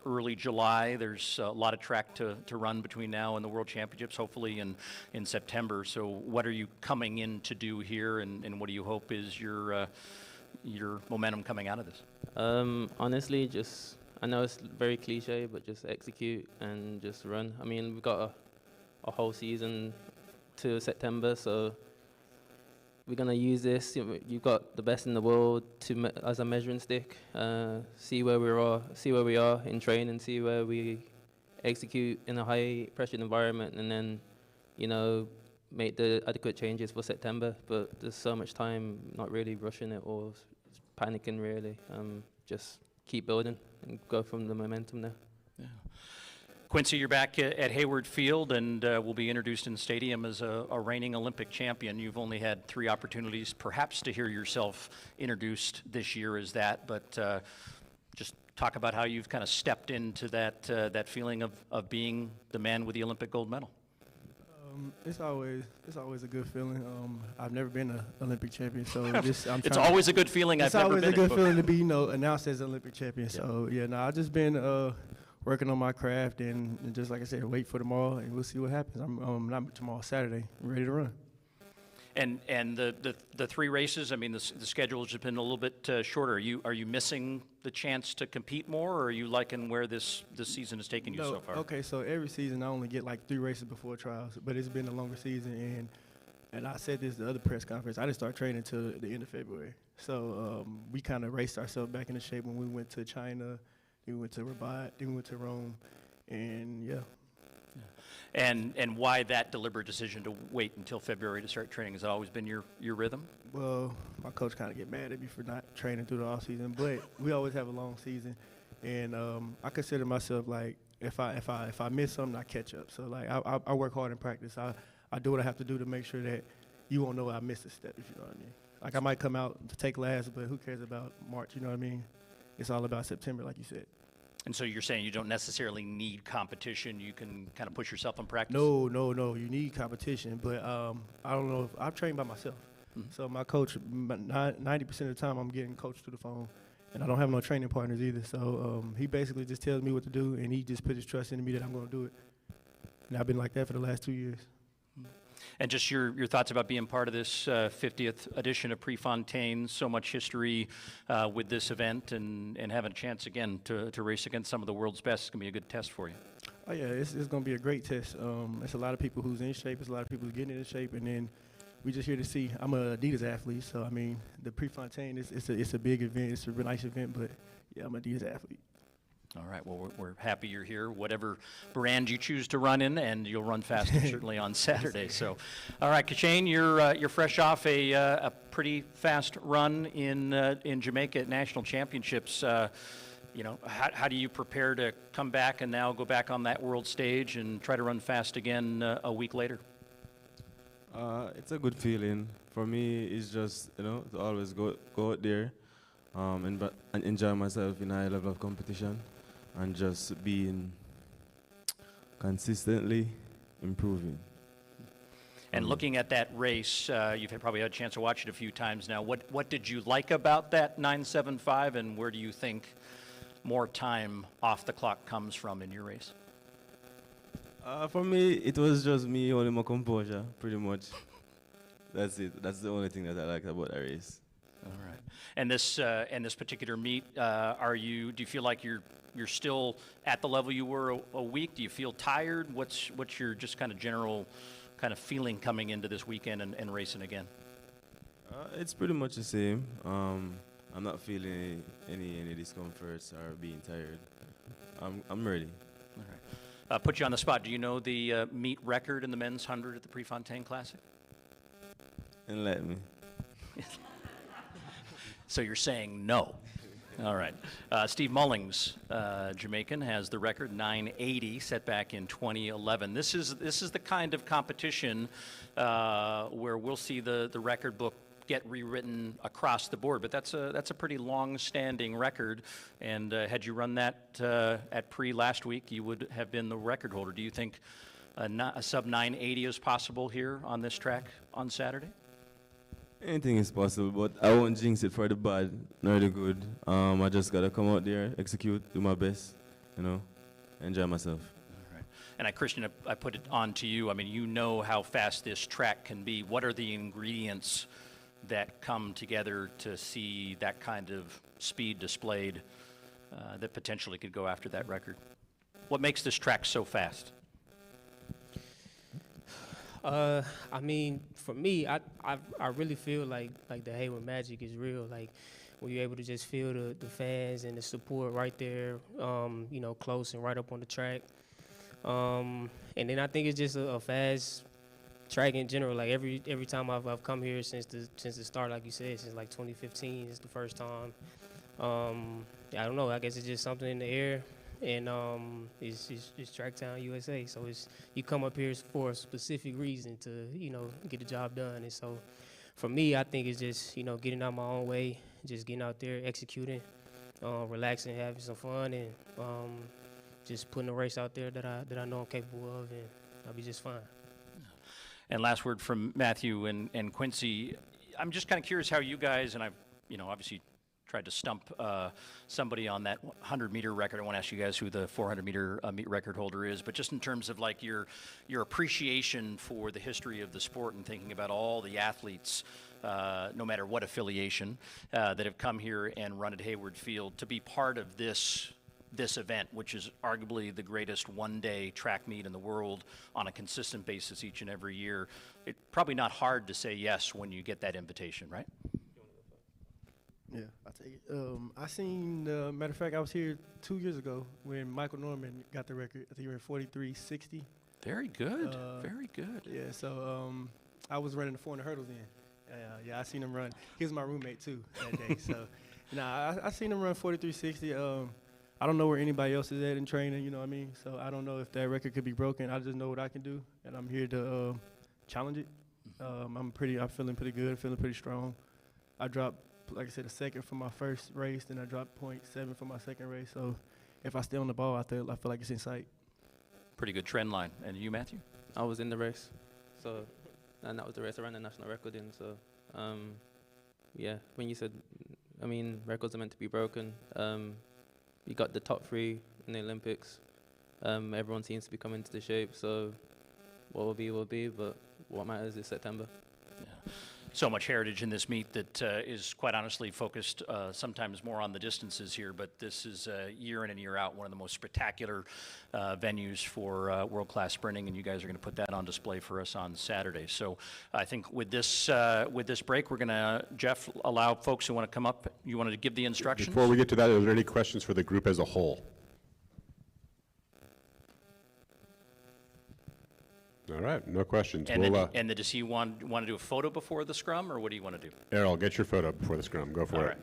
early July. There's a lot of track to run between now and the World Championships, hopefully in September. So what are you coming in to do here, and what do you hope is your momentum coming out of this? Honestly, just, I know it's very cliche, but just execute and just run. I mean, we've got a whole season to September, so we're gonna use this. You've got the best in the world as a measuring stick. See where we are in training, see where we execute in a high pressure environment, and then, make the adequate changes for September. But there's so much time, not really rushing it or panicking really. Just keep building and go from the momentum there. Yeah. Quincy, you're back at Hayward Field and will be introduced in the stadium as a reigning Olympic champion. You've only had 3 opportunities perhaps to hear yourself introduced this year as that, but just talk about how you've kind of stepped into that feeling of being the man with the Olympic gold medal. It's always a good feeling. I've never been an Olympic champion, so it's always a good feeling. It's always a good feeling to be, announced as Olympic champion. Yeah. So I've just been working on my craft and just like I said, wait for tomorrow and we'll see what happens. I'm not tomorrow, Saturday. I'm ready to run. And the 3 races, I mean, the schedule has been a little bit shorter. Are you missing the chance to compete more, or are you liking where this season has taken you so far? Okay, so every season I only get like 3 races before trials, but it's been a longer season, and I said this at the other press conference, I didn't start training until the end of February. So we kind of raced ourselves back into shape when we went to China, then we went to Rabat, then we went to Rome, and yeah. And why that deliberate decision to wait until February to start training? Has that always been your rhythm? Well, my coach kind of get mad at me for not training through the off season, but we always have a long season, and I consider myself like if I miss something, I catch up. So like I work hard in practice. I do what I have to do to make sure that you won't know I missed a step, if you know what I mean. Like I might come out to take last, but who cares about March? You know what I mean? It's all about September, like you said. And so you're saying you don't necessarily need competition, you can kind of push yourself in practice? No, you need competition, but I don't know, I've trained by myself. Mm-hmm. So my coach, 90% of the time I'm getting coached through the phone, and I don't have no training partners either. So he basically just tells me what to do, and he just put his trust into me that I'm gonna do it. And I've been like that for the last 2 years. And just your thoughts about being part of this 50th edition of Prefontaine, so much history with this event, and having a chance again to race against some of the world's best is going to be a good test for you. Oh yeah, it's going to be a great test. There's a lot of people who's in shape, there's a lot of people who's getting in shape, and then we just here to see. I'm an Adidas athlete, so I mean, the Prefontaine, it's a big event, it's a really nice event, but yeah, I'm an Adidas athlete. All right, well, we're happy you're here, whatever brand you choose to run in, and you'll run faster certainly on Saturday. So, all right, Kashane, you're fresh off a pretty fast run in Jamaica at national championships. How do you prepare to come back and now go back on that world stage and try to run fast again a week later? It's a good feeling. For me, it's just, to always go out there and enjoy myself in a high level of competition. And just being consistently improving. And looking at that race, you've probably had a chance to watch it a few times now. What did you like about that 9.75, and where do you think more time off the clock comes from in your race? For me, it was just me holding my composure, pretty much. That's it. That's the only thing that I liked about the race. All right. And this particular meet, do you feel like you're still at the level you were a week? Do you feel tired? What's your just kind of general kind of feeling coming into this weekend and racing again? It's pretty much the same. I'm not feeling any discomforts or being tired. I'm ready. All right. Put you on the spot. Do you know the meet record in the men's 100 at the Prefontaine Classic? Enlighten me. So you're saying no. All right. Steve Mullings, Jamaican, has the record 980 set back in 2011. This is the kind of competition where we'll see the record book get rewritten across the board. But that's a pretty long-standing record. And had you run that at pre last week, you would have been the record holder. Do you think a sub 980 is possible here on this track on Saturday? Anything is possible, but I won't jinx it for the bad nor the good. I just gotta come out there, execute, do my best, enjoy myself. Right. And Christian, I put it on to you. I mean, you know how fast this track can be. What are the ingredients that come together to see that kind of speed displayed that potentially could go after that record? What makes this track so fast? I mean, for me, I really feel like the Hayward magic is real. Like when you're able to just feel the fans and the support right there, you know, close and right up on the track. And then I think it's just a fast track in general. Like every time I've come here since the start, like you said, since like 2015 is the first time. I don't know. I guess it's just something in the air. And it's Tracktown, USA. So you come up here for a specific reason to, you know, get the job done. And so for me, I think it's just, you know, getting out my own way, just getting out there, executing, relaxing, having some fun, and just putting a race out there that I know I'm capable of, and I'll be just fine. And last word from Matthew and Quincy. I'm just kind of curious how you guys, and I've, you know, obviously tried to stump somebody on that 100-meter record. I won't ask you guys who the 400-meter meet record holder is, but just in terms of like your appreciation for the history of the sport and thinking about all the athletes, no matter what affiliation, that have come here and run at Hayward Field to be part of this event, which is arguably the greatest one-day track meet in the world on a consistent basis each and every year. It's probably not hard to say yes when you get that invitation, right? Yeah, I'll take it. I seen, matter of fact, I was here 2 years ago when Michael Norman got the record. I think he ran 43.60. Very good, very good. Yeah, so I was running the 400 hurdles then. Yeah, I seen him run. He was my roommate too that day. So, I seen him run 43.60. I don't know where anybody else is at in training, you know what I mean? So I don't know if that record could be broken. I just know what I can do, and I'm here to challenge it. I'm feeling pretty good, feeling pretty strong. I dropped, like I said, a second for my first race, then I dropped 0.7 for my second race. So if I stay on the ball, I feel like it's in sight. Pretty good trend line. And you, Matthew? I was in the race, and that was the race I ran the national record in. So, yeah, when you said, I mean, records are meant to be broken. You got the top three in the Olympics. Everyone seems to be coming into the shape. So, what will be. But what matters is September. Yeah. So much heritage in this meet that is quite honestly focused sometimes more on the distances here, but this is year in and year out one of the most spectacular venues for world-class sprinting, and you guys are going to put that on display for us on Saturday. So I think with this break, we're going to, Jeff, allow folks who want to come up. You wanted to give the instructions? Before we get to that, are there any questions for the group as a whole? All right, no questions. And does he want to do a photo before the scrum, or what do you want to do? Errol, get your photo before the scrum. Go for it. All right.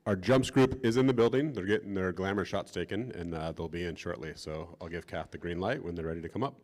Our jumps group is in the building. They're getting their glamour shots taken, and they'll be in shortly. So I'll give Kath the green light when they're ready to come up.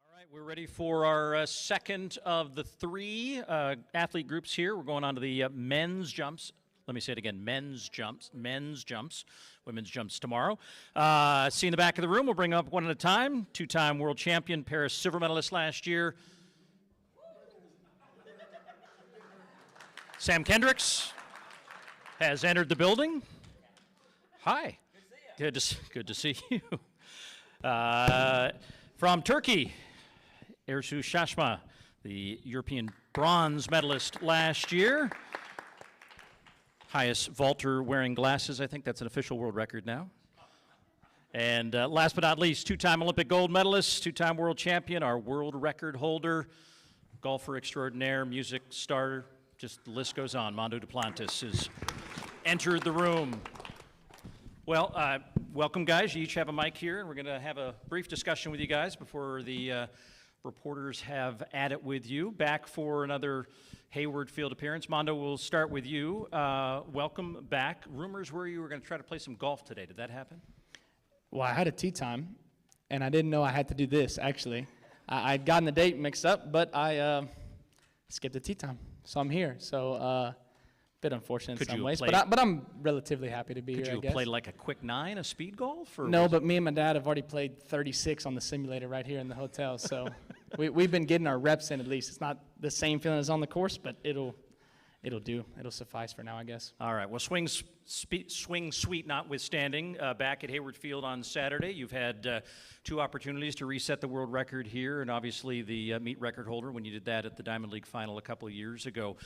All right, we're ready for our second of the three athlete groups here. We're going on to the men's jumps. Let me say it again, men's jumps. Women's jumps tomorrow. See in the back of the room, we'll bring up one at a time. Two-time world champion, Paris silver medalist last year. Sam Kendricks has entered the building. Hi. Good to see you. From Turkey, Ersu Sasma, the European bronze medalist last year. Highest vaulter wearing glasses. I think that's an official world record now. And last but not least, two-time Olympic gold medalist, two-time world champion, our world record holder, golfer extraordinaire, music star, just the list goes on. Mondo Duplantis has entered the room. Well, welcome, guys. You each have a mic here, and we're going to have a brief discussion with you guys before the reporters have at it with you. Back for another Hayward Field appearance. Mondo, we'll start with you. Welcome back. Rumors were you were going to try to play some golf today. Did that happen? Well, I had a tee time, and I didn't know I had to do this, actually. I'd gotten the date mixed up, but I skipped the tee time, so I'm here. So bit unfortunate in some ways, but I'm relatively happy to be here, I guess. Could you play like a quick 9, a speed golf? Or no, but me and my dad have already played 36 on the simulator right here in the hotel, so we've been getting our reps in at least. It's not the same feeling as on the course, but it'll do. It'll suffice for now, I guess. All right. Well, swing sweet notwithstanding, back at Hayward Field on Saturday, you've had 2 opportunities to reset the world record here, and obviously the meet record holder when you did that at the Diamond League final a couple of years ago.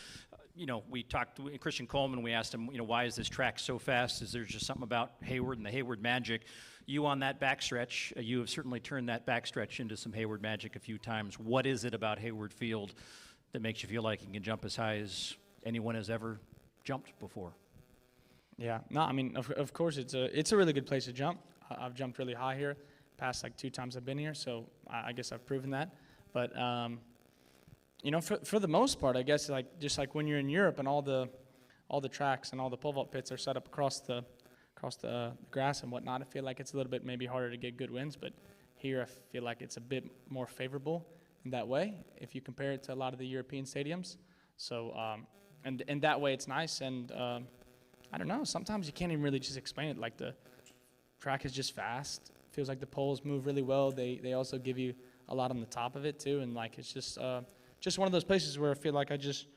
We talked to Christian Coleman. We asked him, why is this track so fast? Is there just something about Hayward and the Hayward magic? You on that backstretch, you have certainly turned that backstretch into some Hayward magic a few times. What is it about Hayward Field that makes you feel like you can jump as high as anyone has ever jumped before? Yeah, no, I mean, of course, it's a really good place to jump. I've jumped really high here. past like 2 times I've been here, so I guess I've proven that. But you know, for the most part, I guess like just like when you're in Europe and all the tracks and all the pole vault pits are set up across the grass and whatnot, I feel like it's a little bit maybe harder to get good wins. But here, I feel like it's a bit more favorable in that way if you compare it to a lot of the European stadiums. So and in that way, it's nice. And I don't know. Sometimes you can't even really just explain it. Like the track is just fast. Feels like the poles move really well. They also give you a lot on the top of it too, and like it's just one of those places where I feel like I just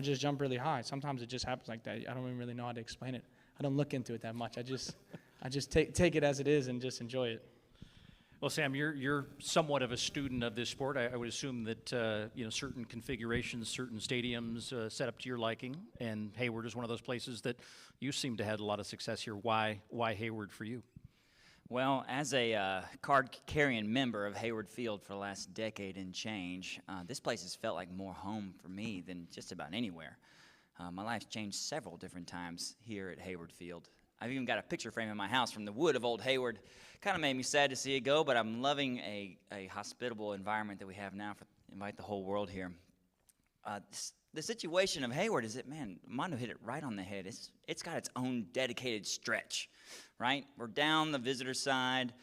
jump really high. Sometimes it just happens like that. I don't even really know how to explain it. I don't look into it that much. I just take it as it is and just enjoy it. Well, Sam, you're somewhat of a student of this sport. I would assume that you know, certain configurations, certain stadiums set up to your liking, and Hayward is one of those places that you seem to have a lot of success here. Why Hayward for you? Well, as a card-carrying member of Hayward Field for the last decade and change, this place has felt like more home for me than just about anywhere. My life's changed several different times here at Hayward Field. I've even got a picture frame in my house from the wood of old Hayward. Kind of made me sad to see it go, but I'm loving a hospitable environment that we have now to invite the whole world here. The situation of Hayward is that, man, Mondo hit it right on the head. It's got its own dedicated stretch, right? We're down the visitor side.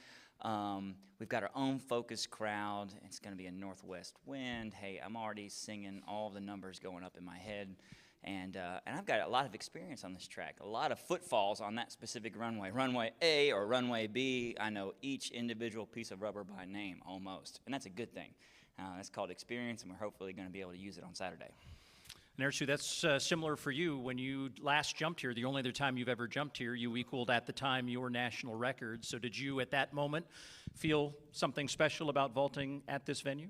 We've got our own focused crowd. It's going to be a northwest wind. Hey, I'm already singing all the numbers going up in my head. And I've got a lot of experience on this track, a lot of footfalls on that specific runway. Runway A or runway B, I know each individual piece of rubber by name almost, and that's a good thing. That's called experience, and we're hopefully going to be able to use it on Saturday. And Ersu, that's similar for you. When you last jumped here, the only other time you've ever jumped here, you equaled at the time your national record. So did you at that moment feel something special about vaulting at this venue?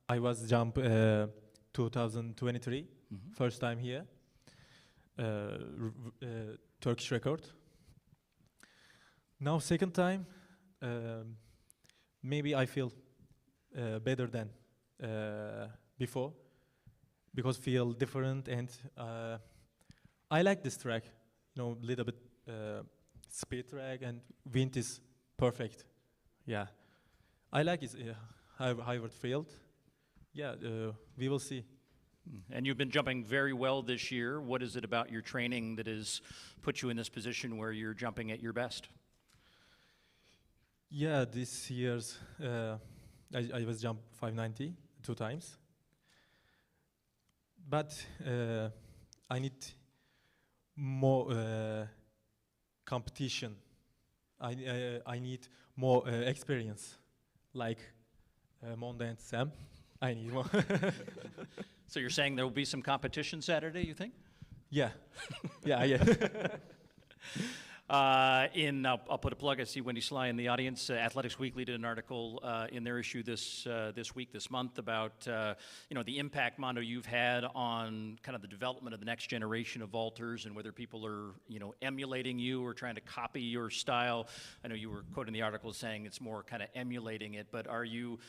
I was jump 2023, first time here, Turkish record. Now second time, maybe I feel better than before, because feel different, and I like this track, you know, little bit speed track, and wind is perfect. Yeah, I like it. Hayward Field. Yeah, we will see. And you've been jumping very well this year. What is it about your training that has put you in this position where you're jumping at your best? Yeah, this year's I was jump 590 2 times, but I need more competition. I need more experience, like Mondo and Sam. I need more. So you're saying there will be some competition Saturday, you think? Yeah. Yeah. I'll put a plug. I see Wendy Sly in the audience. Athletics Weekly did an article in their issue this month about you know, the impact, Mondo, you've had on kind of the development of the next generation of vaulters, and whether people are, you know, emulating you or trying to copy your style. I know you were quoting the article saying it's more kind of emulating it, but are you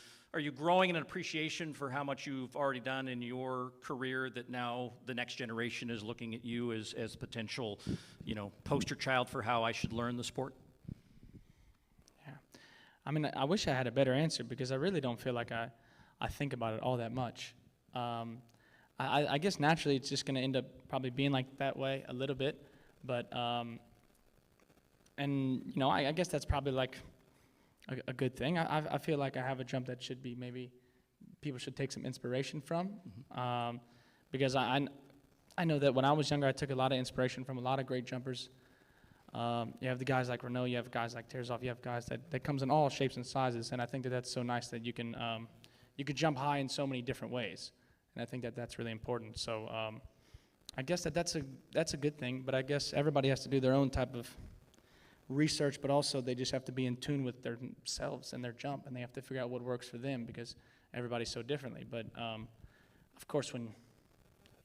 growing in an appreciation for how much you've already done in your career, that now the next generation is looking at you as potential, you know, poster child for how I should learn the sport? Yeah. I mean, I wish I had a better answer, because I really don't feel like I think about it all that much. I guess naturally it's just going to end up probably being like that way a little bit. But, and, you know, I guess that's probably like a good thing. I feel like I have a jump that should be, maybe people should take some inspiration from, because I know that when I was younger, I took a lot of inspiration from a lot of great jumpers. You have the guys like Renault, you have guys like Terzov, you have guys that comes in all shapes and sizes, and I think that that's so nice that you can jump high in so many different ways, and I think that that's really important. So I guess that's a good thing, but I guess everybody has to do their own type of research, but also they just have to be in tune with themselves and their jump, and they have to figure out what works for them, because everybody's so differently. But of course, when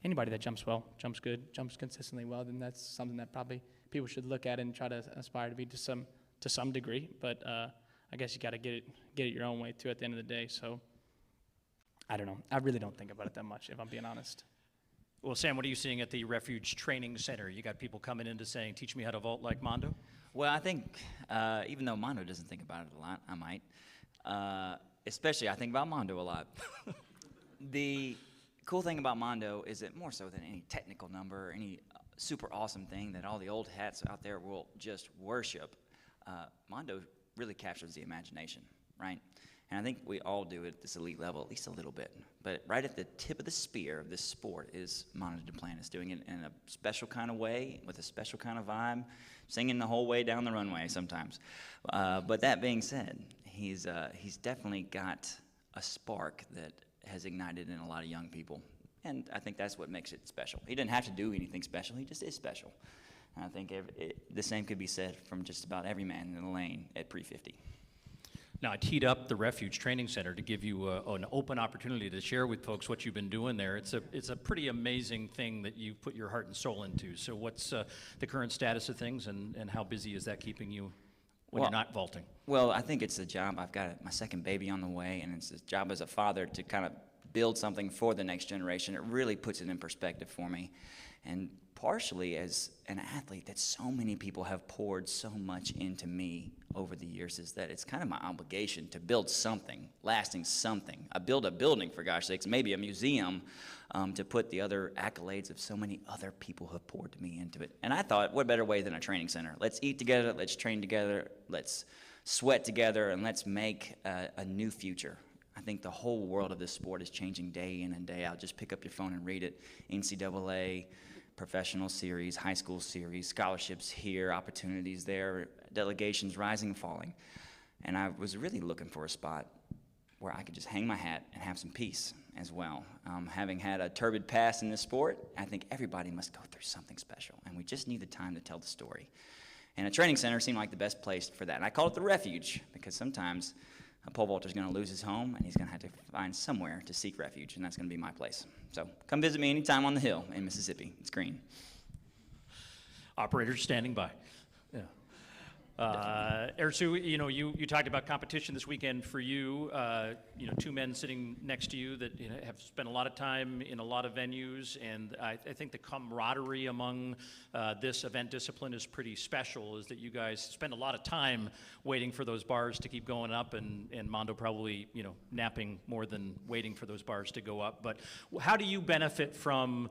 anybody that jumps well, jumps good, jumps consistently well, then that's something that probably people should look at and try to aspire to be to some degree. But I guess you got to get it your own way too at the end of the day. So I don't know. I really don't think about it that much, if I'm being honest. Well, Sam, what are you seeing at the Refuge Training Center? You got people coming in to saying, teach me how to vault like Mondo? Well, I think even though Mondo doesn't think about it a lot, I might. Especially, I think about Mondo a lot. The cool thing about Mondo is that more so than any technical number or any super awesome thing that all the old hats out there will just worship, Mondo really captures the imagination, right? And I think we all do it at this elite level, at least a little bit. But right at the tip of the spear of this sport is Mondo Duplantis, doing it in a special kind of way, with a special kind of vibe, singing the whole way down the runway sometimes. But that being said, he's definitely got a spark that has ignited in a lot of young people. And I think that's what makes it special. He didn't have to do anything special, he just is special. And I think the same could be said from just about every man in the lane at pre-50. Now, I teed up the Refuge Training Center to give you an open opportunity to share with folks what you've been doing there. It's a pretty amazing thing that you put your heart and soul into. So what's the current status of things, and how busy is that keeping you when you're not vaulting? Well, I think it's a job. I've got my second baby on the way, and it's a job as a father to kind of build something for the next generation. It really puts it in perspective for me. And partially as an athlete that so many people have poured so much into me over the years, is that it's kind of my obligation to build something, lasting something. I build a building, for gosh sakes, maybe a museum, to put the other accolades of so many other people who have poured me into it. And I thought, what better way than a training center? Let's eat together, let's train together, let's sweat together, and let's make a new future. I think the whole world of this sport is changing day in and day out. Just pick up your phone and read it. NCAA, professional series, high school series, scholarships here, opportunities there, delegations rising and falling. And I was really looking for a spot where I could just hang my hat and have some peace as well. Having had a turbid past in this sport, I think everybody must go through something special, and we just need the time to tell the story. And a training center seemed like the best place for that. And I call it the refuge, because sometimes a pole vaulter is going to lose his home, and he's going to have to find somewhere to seek refuge, and that's going to be my place. So come visit me anytime on the hill in Mississippi. It's green. Operators standing by. Yeah. Ersu, you talked about competition this weekend for you. Two men sitting next to you that have spent a lot of time in a lot of venues, and I think the camaraderie among this event discipline is pretty special, is that you guys spend a lot of time waiting for those bars to keep going up, and Mondo probably, napping more than waiting for those bars to go up. But how do you benefit from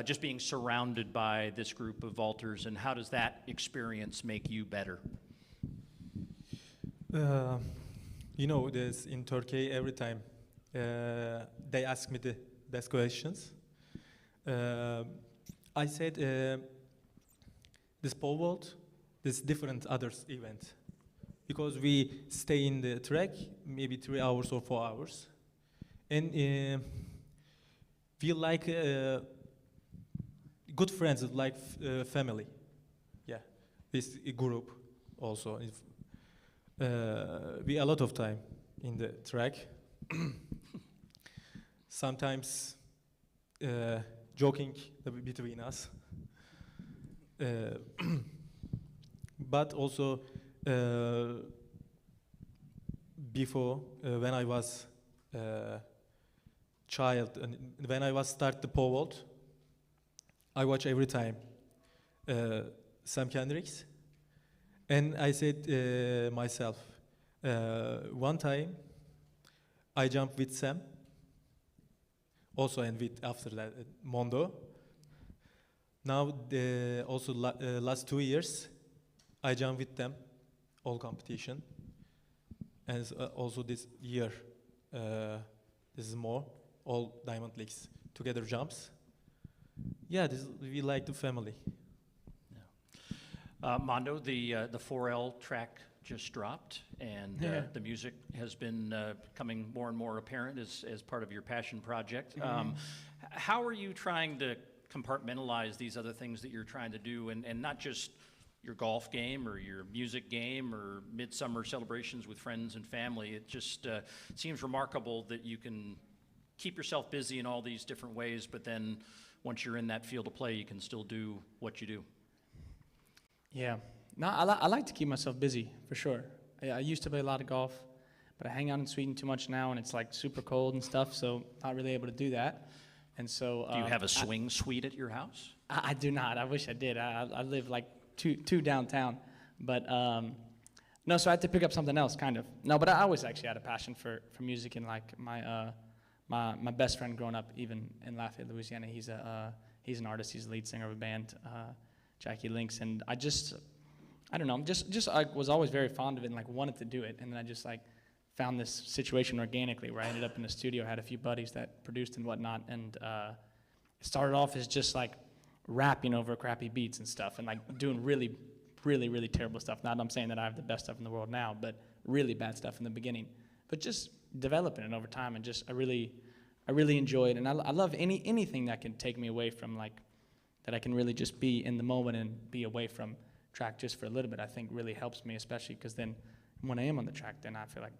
just being surrounded by this group of vaulters, and how does that experience make you better? There's in Turkey every time they ask me these questions. I said this pole vault, this different others event, because we stay in the track maybe 3 hours or 4 hours, and feel like good friends, like family. Yeah, this group also. We a lot of time in the track. Sometimes joking between us, but also before when I was child and when I was start the pole vault, I watch every time Sam Kendricks. And I said myself, one time I jumped with Sam, also and with after that Mondo. Now also last 2 years I jumped with them, all competition, and also this year this is more all Diamond Leagues together jumps. Yeah, we like the family. Mondo, the 4L track just dropped, and the music has been becoming more and more apparent as part of your passion project. How are you trying to compartmentalize these other things that you're trying to do, and not just your golf game or your music game or midsummer celebrations with friends and family? It just seems remarkable that you can keep yourself busy in all these different ways, but then once you're in that field of play, you can still do what you do. Yeah. No, I like to keep myself busy, for sure. I used to play a lot of golf, but I hang out in Sweden too much now, and it's like super cold and stuff, so not really able to do that. And so Do you have a swing suite at your house? I do not. I wish I did. I live like two downtown, but no. So I had to pick up something else, kind of. No, but I always actually had a passion for music, and like my best friend growing up, even in Lafayette, Louisiana, he's an artist. He's the lead singer of a band, Jackie Lynx, and I don't know. I was always very fond of it and like wanted to do it, and then I just like found this situation organically where I ended up in the studio, had a few buddies that produced and whatnot, and it started off as just like rapping over crappy beats and stuff, and like doing really, really, really terrible stuff. Not that I'm saying that I have the best stuff in the world now, but really bad stuff in the beginning. But just developing it over time, and just I really enjoy it, and I love anything that can take me away from like that I can really just be in the moment and be away from track just for a little bit. I think really helps me, especially because then when I am on the track, then I feel like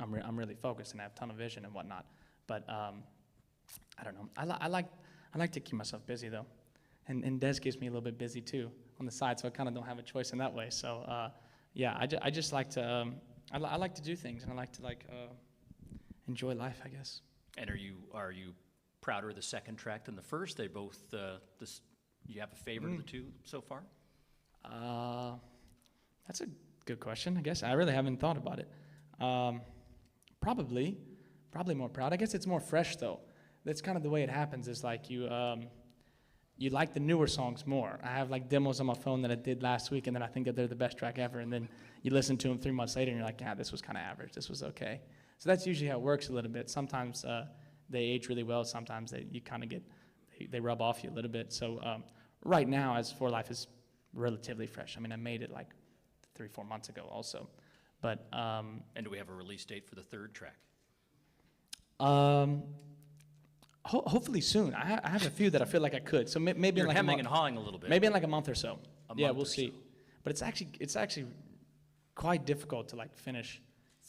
I'm really focused and I have a ton of vision and whatnot. But I don't know. I like to keep myself busy though, and Des keeps me a little bit busy too on the side, so I kind of don't have a choice in that way. So yeah, I just like to I like to do things, and I like to enjoy life, I guess. And are you prouder of the second track than the first? They both you have a favorite of the two so far? That's a good question. I guess I really haven't thought about it. Probably more proud. I guess it's more fresh though. That's kind of the way it happens. Is like you like the newer songs more. I have like demos on my phone that I did last week, and then I think that they're the best track ever. And then you listen to them 3 months later, and you're like, yeah, this was kind of average. This was okay. So that's usually how it works a little bit. Sometimes they age really well. Sometimes you kind of they rub off you a little bit. So right now, as For Life is relatively fresh. I mean, I made it like 3-4 months ago also. But and do we have a release date for the third track? Hopefully soon. I have a few that I feel like I could. So maybe You're in like hemming and hawing a little bit. Maybe in like a month or so. Yeah, we'll see. So. But it's actually quite difficult to like finish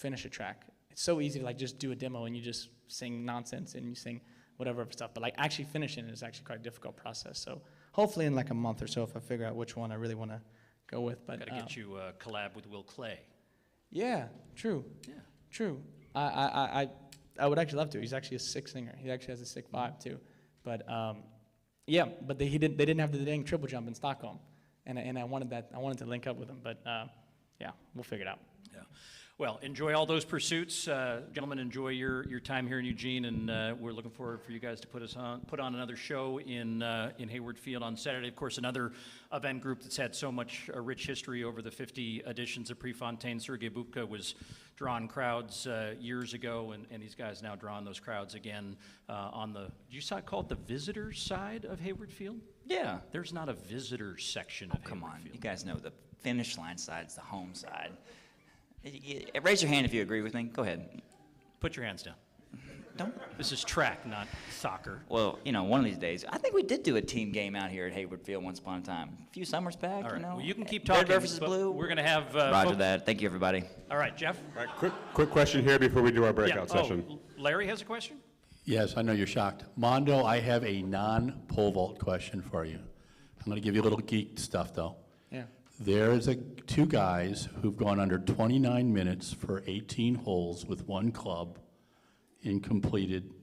a track. It's so easy to like just do a demo and you just sing nonsense and you sing whatever stuff. But like actually finishing it is actually quite a difficult process. So hopefully in like a month or so, if I figure out which one I really want to go with. But gotta get you a collab with Will Clay. Yeah, true. Yeah, true. I would actually love to. He's actually a sick singer. He actually has a sick vibe too. But yeah, but they didn't have the dang triple jump in Stockholm, and I wanted that. I wanted to link up with him. But yeah, we'll figure it out. Yeah. Well, enjoy all those pursuits, gentlemen. Enjoy your time here in Eugene, and we're looking forward for you guys to put on another show in Hayward Field on Saturday. Of course, another event group that's had so much rich history over the 50 editions of Prefontaine. Sergei Bubka was drawing crowds years ago, and these guys now drawing those crowds again on the. Did you call it the visitors side of Hayward Field? Yeah. There's not a visitors section of Hayward Come on, Field. you guys know the finish line side is the home side. Raise your hand if you agree with me. Go ahead. Put your hands down. Don't. This is track, not soccer. Well, one of these days, I think we did do a team game out here at Hayward Field once upon a time. A few summers back, All right. you know. Well, you can keep Red talking. versus but blue. We're going to have. Roger folks- that. Thank you, everybody. All right, Jeff. All right, quick question here before we do our breakout session. Oh, Larry has a question? Yes, I know you're shocked. Mondo, I have a non-pole vault question for you. I'm going to give you a little geek stuff, though. Yeah. There's two guys who've gone under 29 minutes for 18 holes with one club and completed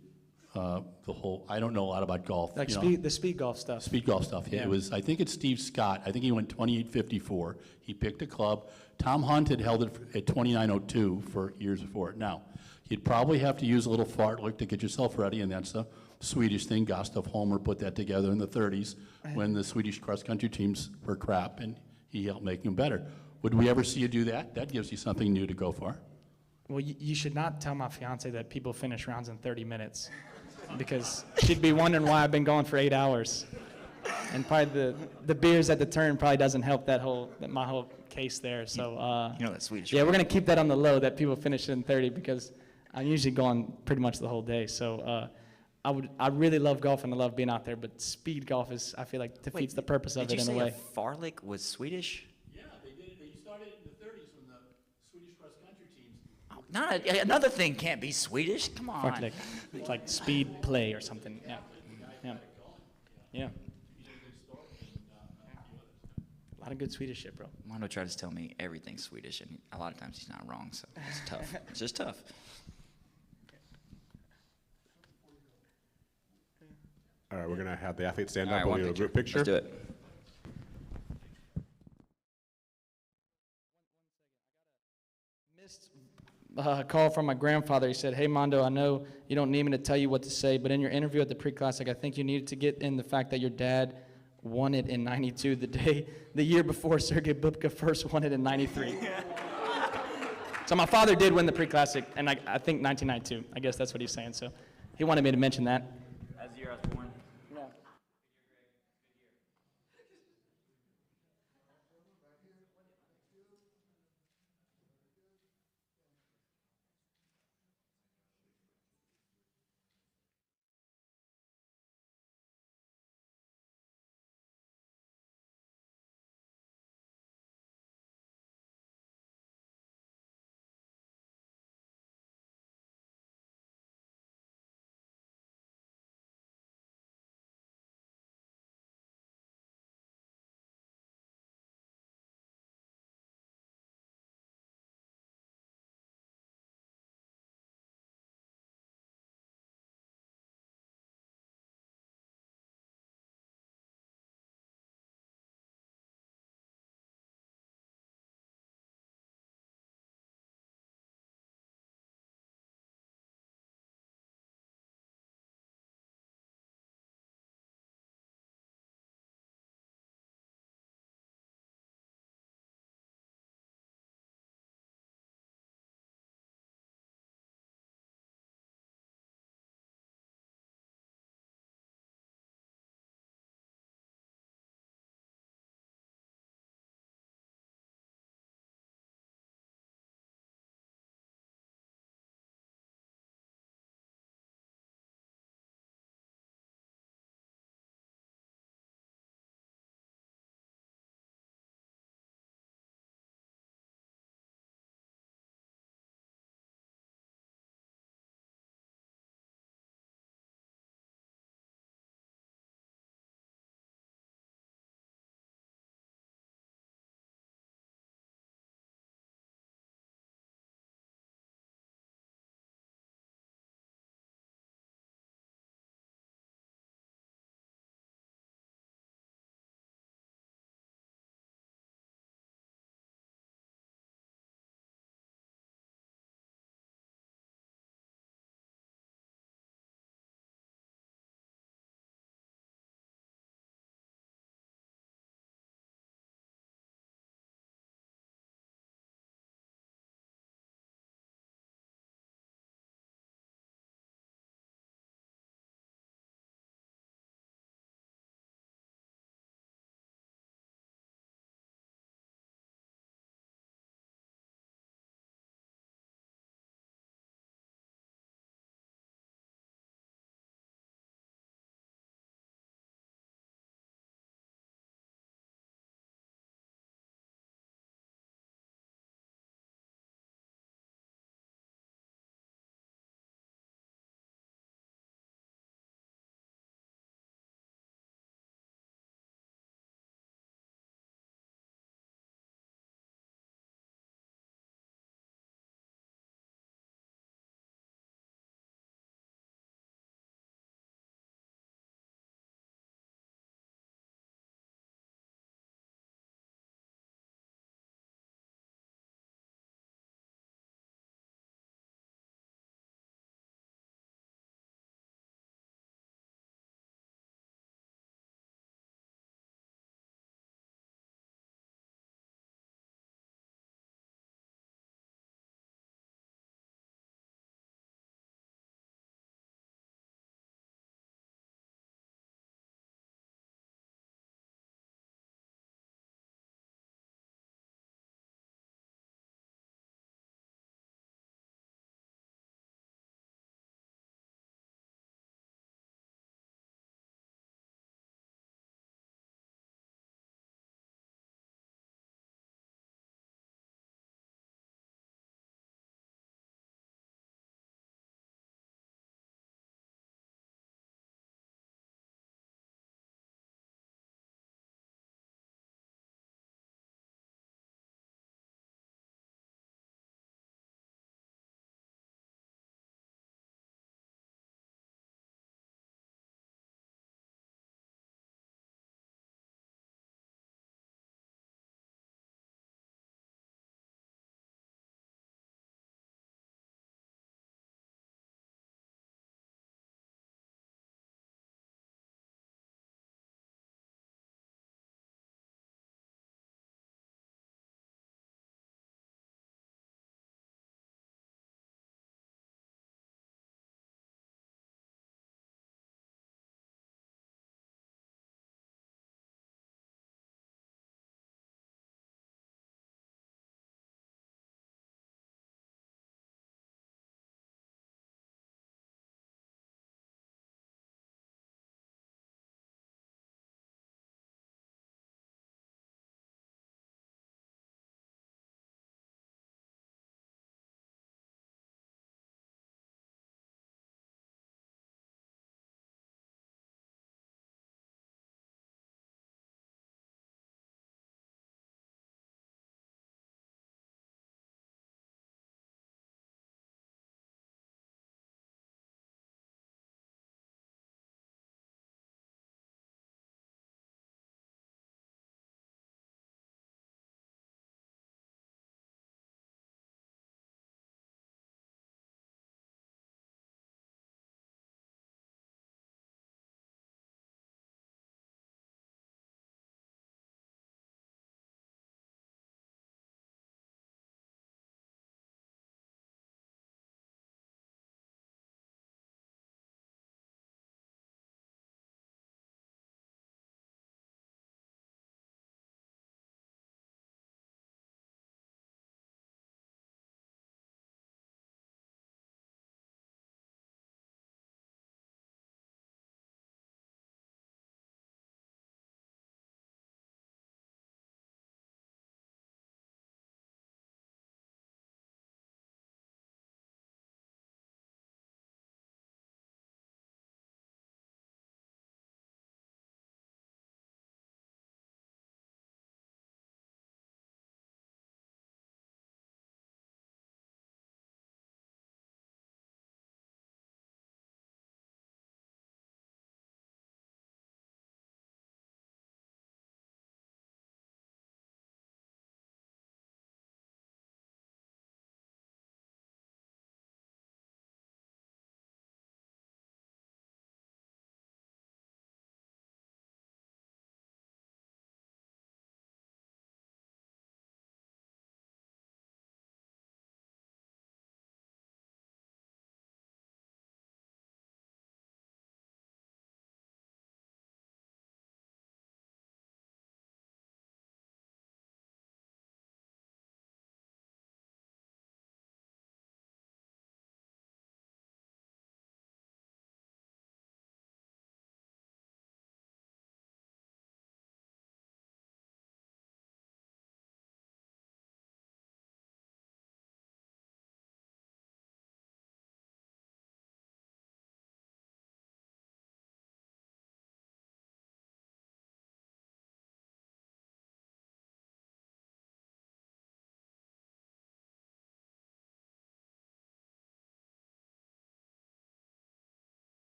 the whole. I don't know a lot about golf. Like the speed golf stuff. Speed golf stuff. Yeah. Yeah. It was. I think it's Steve Scott. I think he went 28.54. He picked a club. Tom Hunt had held it at 29.02 for years before it. Now, you'd probably have to use a little fartlek to get yourself ready, and that's a Swedish thing. Gustav Holmer put that together in the 30s when the Swedish cross-country teams were crap, and he helped make them better. Would we ever see you do that? That gives you something new to go for. Well, you should not tell my fiance that people finish rounds in 30 minutes, because she'd be wondering why I've been going for 8 hours. And probably the beers at the turn probably doesn't help my whole case there. So that Swedish. yeah, we're gonna keep that on the low that people finish in 30, because I'm usually going pretty much the whole day. So I really love golf and I love being out there, but speed golf I feel like defeats the purpose of it in a way. Did you say a fartlek was Swedish? Yeah, they did it. They started it in the 30s when the Swedish cross-country teams. Oh, another thing can't be Swedish. Come on. Fartlek. It's like speed play or something. Yeah. Yeah. Yeah. A lot of good Swedish shit, bro. Mondo tries to tell me everything's Swedish, and a lot of times he's not wrong, so it's tough. It's just tough. All right, we're going to have the athletes stand All up right, and one we'll do a picture. group picture. Let's do it. Call from my grandfather. He said, "Hey Mondo, I know you don't need me to tell you what to say, but in your interview at the pre-classic, I think you needed to get in the fact that your dad won it in '92, the year before Sergei Bubka first won it in '93." So my father did win the pre-classic, and I think 1992. I guess that's what he's saying. So he wanted me to mention that. As the year I was born.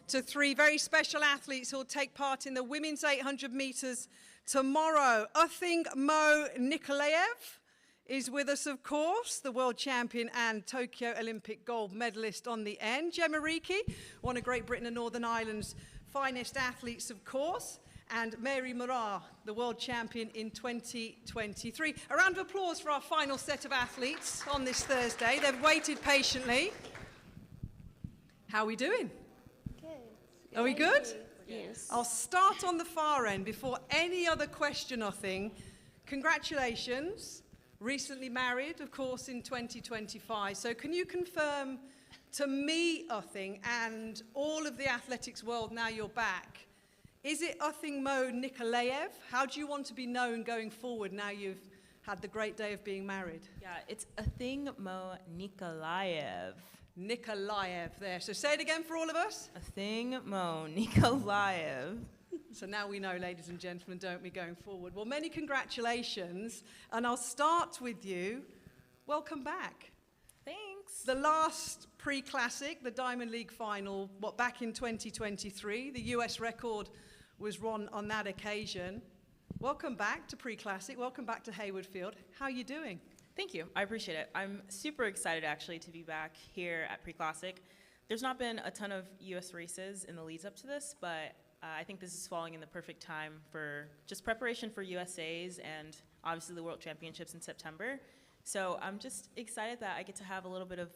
to three very special athletes who will take part in the women's 800 meters tomorrow. Athing Mu is with us, of course, the world champion and Tokyo Olympic gold medalist on the end. Jemma Reekie, one of Great Britain and Northern Ireland's finest athletes, of course. And Moraa, the world champion in 2023. A round of applause for our final set of athletes on this Thursday. They've waited patiently. How are we doing? Good. Are we good? Yes. I'll start on the far end before any other question, I think. Congratulations. Recently married, of course, in 2025. So can you confirm to me, Athing, and all of the athletics world now you're back, is it Athing Mu? How do you want to be known going forward now you've had the great day of being married? Yeah, it's Athing Mu Nikolaev. Nikolaev there. So say it again for all of us. Athing Mu Nikolaev. So now we know, ladies and gentlemen, don't we, going forward? Well, many congratulations. And I'll start with you. Welcome back. Thanks. The last pre-classic, the Diamond League final, back in 2023. The US record was run on that occasion. Welcome back to pre-classic. Welcome back to Hayward Field. How are you doing? Thank you. I appreciate it. I'm super excited, actually, to be back here at Pre-Classic. There's not been a ton of US races in the leads up to this, but I think this is falling in the perfect time for just preparation for USA's and obviously the World Championships in September. So I'm just excited that I get to have a little bit of,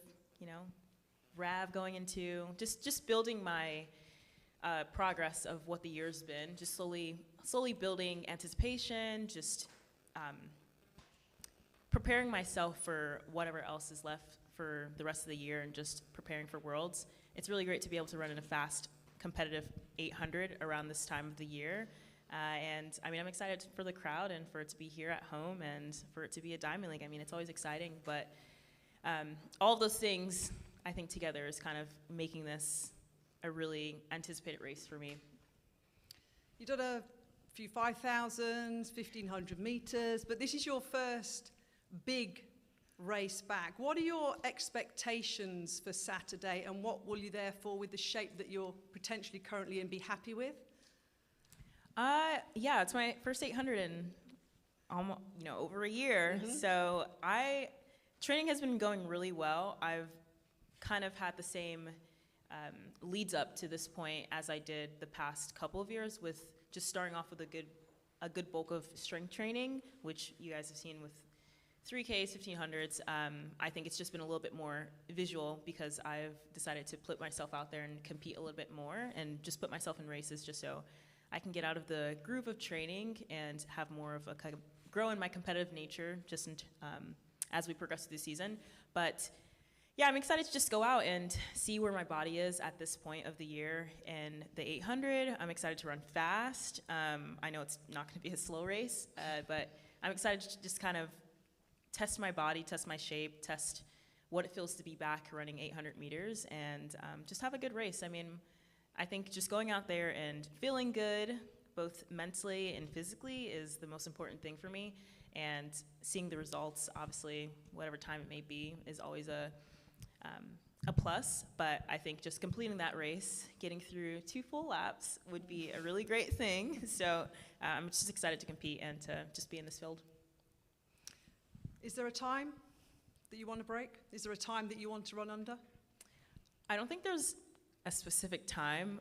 RAV going into just building my progress of what the year's been, just slowly building anticipation, just preparing myself for whatever else is left for the rest of the year and just preparing for Worlds. It's really great to be able to run in a fast, competitive 800 around this time of the year. And I mean, I'm excited for the crowd and for it to be here at home and for it to be a Diamond League. I mean, it's always exciting, but all of those things, I think, together is kind of making this a really anticipated race for me. You've done a few 5,000s, 1,500 meters, but this is your first big race back. What are your expectations for Saturday, and what will you therefore, with the shape that you're potentially currently in, be happy with? Yeah, it's my first 800 in almost, over a year. Mm-hmm. So training has been going really well. I've kind of had the same leads up to this point as I did the past couple of years, with just starting off with a good bulk of strength training, which you guys have seen with 3Ks, 1500s. I think it's just been a little bit more visual because I've decided to put myself out there and compete a little bit more and just put myself in races just so I can get out of the groove of training and have more of grow in my competitive nature just as we progress through the season. But yeah, I'm excited to just go out and see where my body is at this point of the year in the 800. I'm excited to run fast. I know it's not going to be a slow race, but I'm excited to just kind of test my body, test my shape, test what it feels to be back running 800 meters, and just have a good race. I mean, I think just going out there and feeling good, both mentally and physically, is the most important thing for me. And seeing the results, obviously, whatever time it may be, is always a plus. But I think just completing that race, getting through 2 full laps, would be a really great thing. So I'm just excited to compete and to just be in this field. Is there a time that you want to break? Is there a time that you want to run under? I don't think there's a specific time.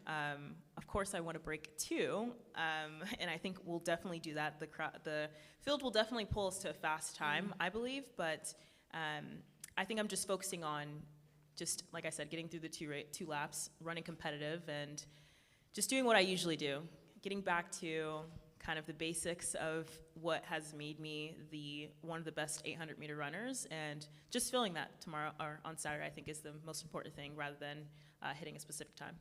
Of course, I want to break 2, and I think we'll definitely do that. The field will definitely pull us to a fast time, I believe, but I think I'm just focusing on, just like I said, getting through the 2 laps, running competitive, and just doing what I usually do, getting back to kind of the basics of what has made me one of the best 800-meter runners, and just feeling that tomorrow or on Saturday, I think, is the most important thing, rather than hitting a specific time.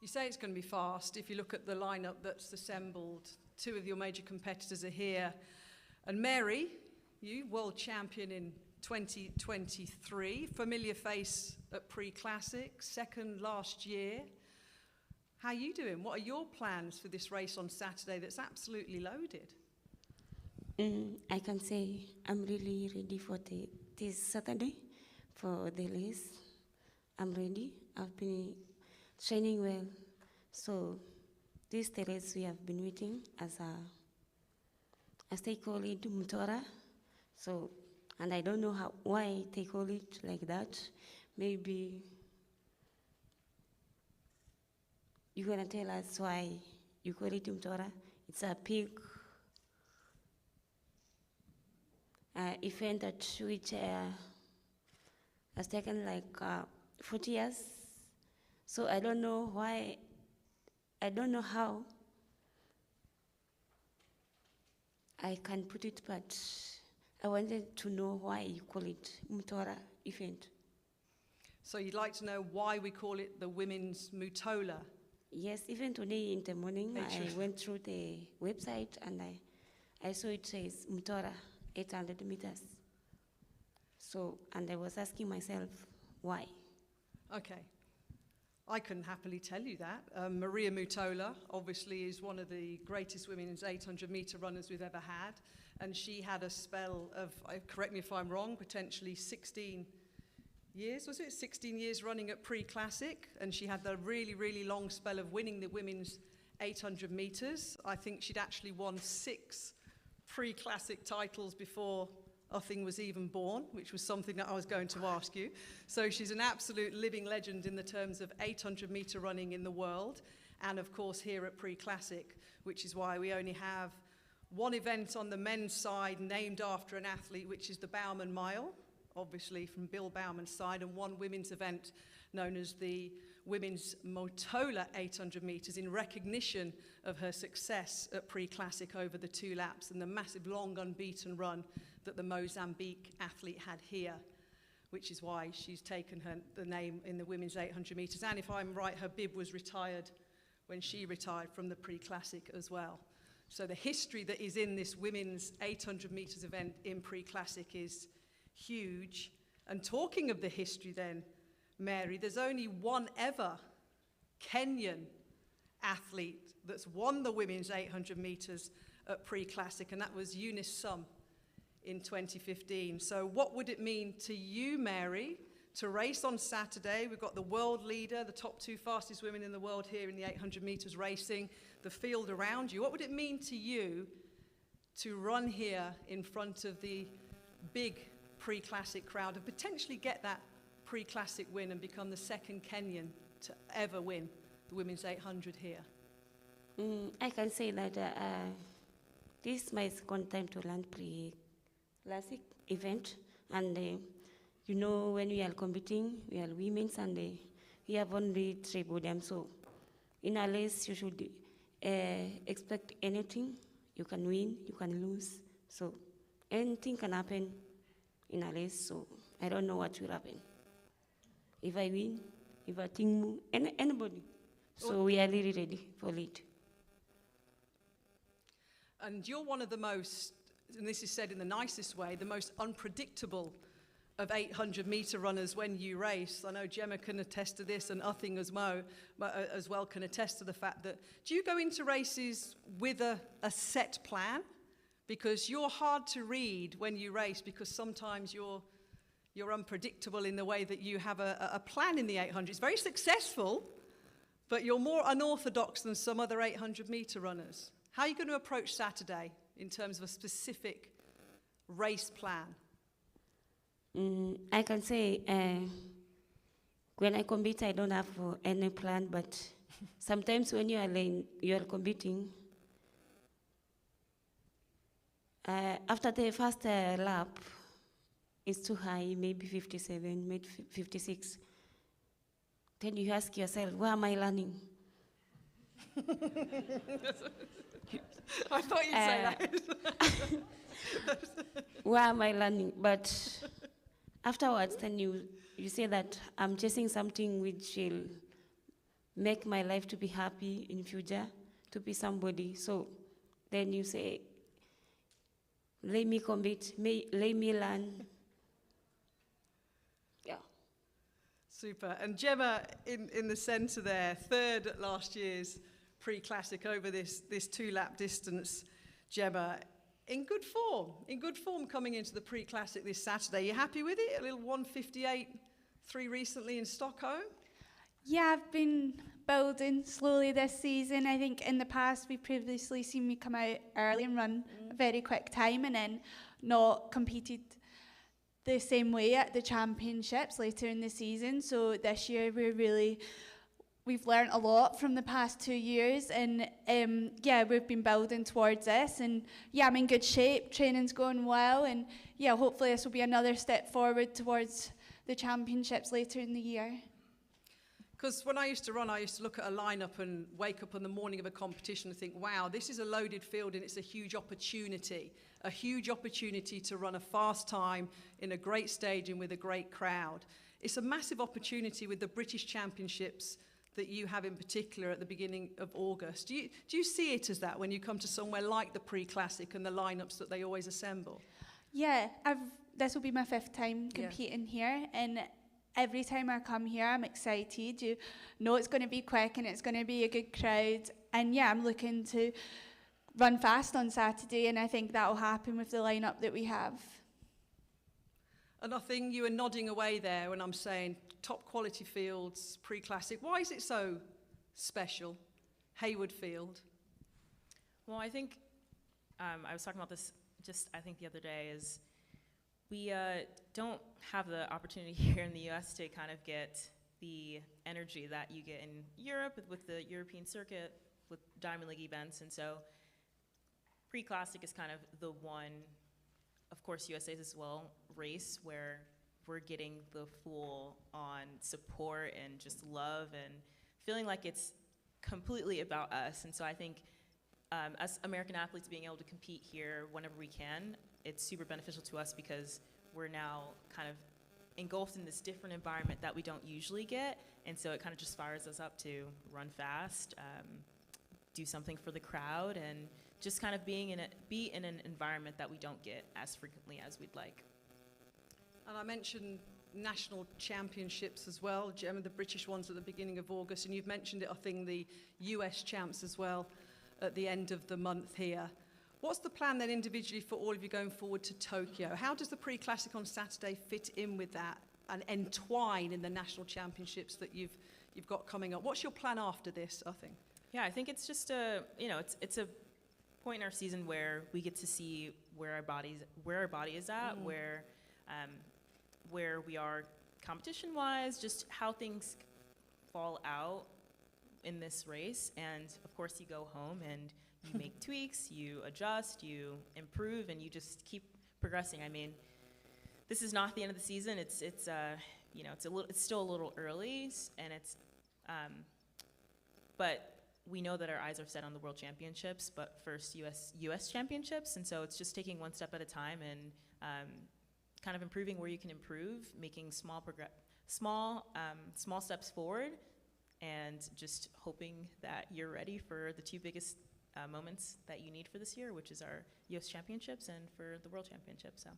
You say it's going to be fast. If you look at the lineup that's assembled, 2 of your major competitors are here, and Mary, you world champion in 2023, familiar face at Pre-Classic, second last year. How are you doing? What are your plans for this race on Saturday that's absolutely loaded? I can say I'm really ready for this Saturday for the race. I'm ready. I've been training well. So these 3 days we have been waiting as they call it Moraa. So, and I don't know why they call it like that. Maybe you're gonna tell us why you call it Moraa. It's a big event which has taken like 40 years. So I don't know why, I don't know how I can put it, but I wanted to know why you call it Moraa event. So you'd like to know why we call it the Women's Mutola? Yes, even today in the morning, I went through the website and I saw it says Moraa, 800 meters. So, and I was asking myself, why? Okay. I can happily tell you that. Maria Mutola, obviously, is one of the greatest women's 800-meter runners we've ever had. And she had a spell of, correct me if I'm wrong, potentially 16 years, was it? 16 years running at pre-classic. And she had the really, really long spell of winning the women's 800 meters. I think she'd actually won 6 pre-classic titles before Athing was even born, which was something that I was going to ask you. So she's an absolute living legend in the terms of 800-meter running in the world, and of course here at Pre-Classic, which is why we only have one event on the men's side named after an athlete, which is the Bowman Mile, obviously from Bill Bowman's side, and one women's event known as the Women's Motola 800 meters in recognition of her success at Pre-Classic over the 2 laps and the massive long unbeaten run that the Mozambique athlete had here, which is why she's taken the name in the women's 800 meters. And if I'm right, her bib was retired when she retired from the Pre-Classic as well. So the history that is in this women's 800 meters event in Pre-Classic is huge. And talking of the history then, Mary, there's only one ever Kenyan athlete that's won the women's 800 meters at Pre-Classic, and that was Eunice Sum in 2015. So what would it mean to you, Mary, to race on Saturday? We've got the world leader, the top 2 fastest women in the world here in the 800 meters racing, the field around you. What would it mean to you to run here in front of the big Pre-Classic crowd and potentially get that Pre-Classic win and become the second Kenyan to ever win the women's 800 here? I can say that this is my second time to run Pre-Classic event, and you know, when we are competing, we are women, and we have only 3 podiums. So in a race, you should expect anything. You can win, you can lose. So anything can happen in a race. So I don't know what will happen. If I win, if Athing Mu, anybody. So we are really ready for it. And you're one of the most, and this is said in the nicest way, the most unpredictable of 800-meter runners when you race. I know Jemma can attest to this, and Athing as well can attest to the fact that, do you go into races with a set plan? Because you're hard to read when you race, because sometimes you're unpredictable in the way that you have a plan in the 800. It's very successful, but you're more unorthodox than some other 800-meter runners. How are you going to approach Saturday in terms of a specific race plan? I can say when I compete, I don't have any plan, but sometimes when you are competing, after the first lap, it's too high, maybe 57, maybe 56. Then you ask yourself, where am I running? I thought you'd say that. Where am I running? But afterwards, then you say that I'm chasing something which will make my life to be happy in future, to be somebody. So then you say, let me compete, let me learn. Yeah. Super. And Jemma, in the centre there, 3rd at last year's Pre-Classic over this 2-lap distance. Jemma, in good form coming into the Pre-Classic this Saturday. You happy with it? A little 1:58.3 recently in Stockholm? Yeah, I've been building slowly this season. I think in the past we've previously seen me come out early and run a very quick time and then not competed the same way at the championships later in the season. So this year we've learned a lot from the past 2 years, and yeah, we've been building towards this, and yeah, I'm in good shape, training's going well, and yeah, hopefully this will be another step forward towards the championships later in the year. Because when I used to run, I used to look at a lineup and wake up on the morning of a competition and think, wow, this is a loaded field and it's a huge opportunity to run a fast time in a great stadium with a great crowd. It's a massive opportunity with the British Championships that you have in particular at the beginning of August. Do you see it as that when you come to somewhere like the Pre-Classic and the lineups that they always assemble? Yeah, this will be my 5th time competing here, and every time I come here, I'm excited. You know it's going to be quick and it's going to be a good crowd. And yeah, I'm looking to run fast on Saturday, and I think that will happen with the lineup that we have. And I think you were nodding away there when I'm saying top quality fields, Pre-Classic. Why is it so special, Hayward Field? Well, I think I was talking about this I think the other day, is we don't have the opportunity here in the US to kind of get the energy that you get in Europe with the European circuit, with Diamond League events, and so Pre-Classic is kind of the one, of course USA's as well, race where we're getting the full on support and just love and feeling like it's completely about us. And so I think as American athletes being able to compete here whenever we can, it's super beneficial to us because we're now kind of engulfed in this different environment that we don't usually get, and so it kind of just fires us up to run fast, do something for the crowd, and just kind of be in an environment that we don't get as frequently as we'd like. And I mentioned national championships as well, Jemma, the British ones at the beginning of August, and you've mentioned it, I think, the US champs as well at the end of the month here. What's the plan then individually for all of you going forward to Tokyo? How does the Pre-Classic on Saturday fit in with that and entwine in the national championships that you've got coming up? What's your plan after this, I think? Yeah, I think it's just it's a point in our season where we get to see where our body is at, where we are competition-wise, just how things fall out in this race, and of course you go home and you make tweaks, you adjust, you improve, and you just keep progressing. I mean, this is not the end of the season. It's still a little early, and but we know that our eyes are set on the World Championships, but first U.S. Championships, and so it's just taking one step at a time and kind of improving where you can improve, making small steps forward, and just hoping that you're ready for the 2 biggest moments that you need for this year, which is our U.S. Championships and for the World Championships. So.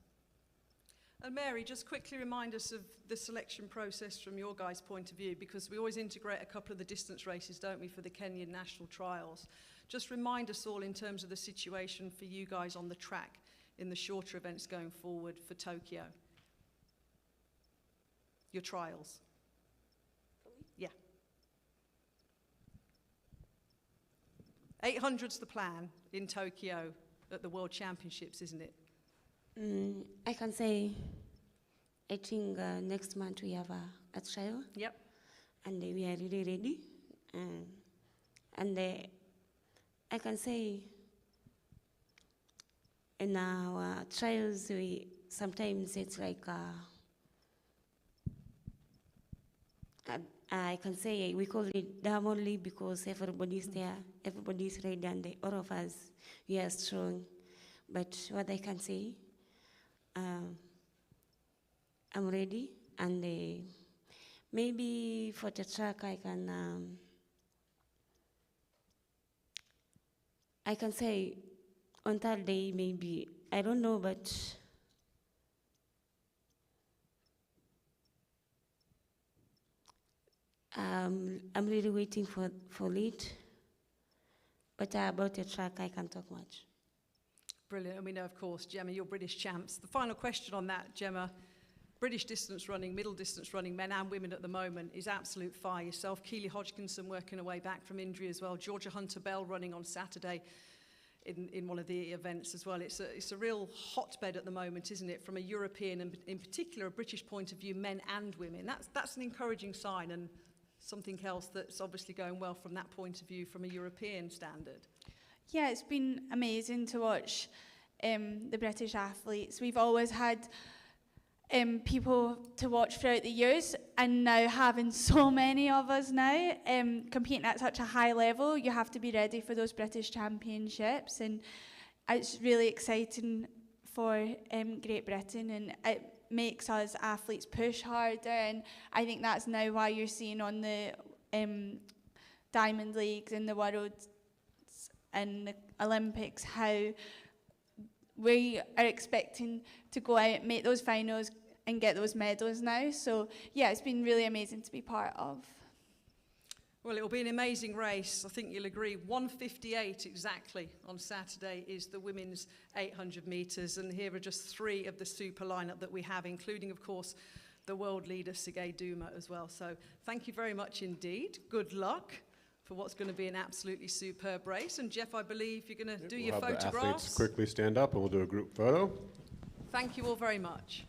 And Mary, just quickly remind us of the selection process from your guys' point of view, because we always integrate a couple of the distance races, don't we, for the Kenyan national trials. Just remind us all in terms of the situation for you guys on the track in the shorter events going forward for Tokyo. Your trials. Yeah. 800's the plan in Tokyo at the World Championships, isn't it? I can say, I think next month we have a trial. Yep. And we are really ready. And I can say, in our trials, sometimes it's like, I can say we call it Diamond League because everybody's there, everybody's ready, and all of us, we are strong. But what I can say, I'm ready, and maybe for the track I can say on that day maybe, I don't know, but I'm really waiting for it. But about the track I can't talk much. Brilliant, and we know, of course, Jemma, you're British champs. The final question on that, Jemma, British distance running, middle distance running, men and women at the moment is absolute fire. Yourself, Keely Hodgkinson working her way back from injury as well. Georgia Hunter-Bell running on Saturday in one of the events as well. It's a real hotbed at the moment, isn't it, from a European and in particular a British point of view, men and women. That's an encouraging sign, and something else that's obviously going well from that point of view from a European standard. Yeah, it's been amazing to watch the British athletes. We've always had people to watch throughout the years, and now having so many of us now competing at such a high level, you have to be ready for those British Championships, and it's really exciting for Great Britain, and it makes us athletes push harder, and I think that's now why you're seeing on the Diamond Leagues and the Worlds and the Olympics how we are expecting to go out, make those finals and get those medals now. So yeah, it's been really amazing to be part of. Well, it'll be an amazing race. I think you'll agree. 1:58 exactly on Saturday is the women's 800 metres, and here are just 3 of the super lineup that we have, including, of course, the world leader, Sergei Duma, as well. So thank you very much indeed. Good luck for what's going to be an absolutely superb race. And Jeff, I believe you're going to do your We'll have the athletes photographs. quickly stand up, and we'll do a group photo. Thank you all very much.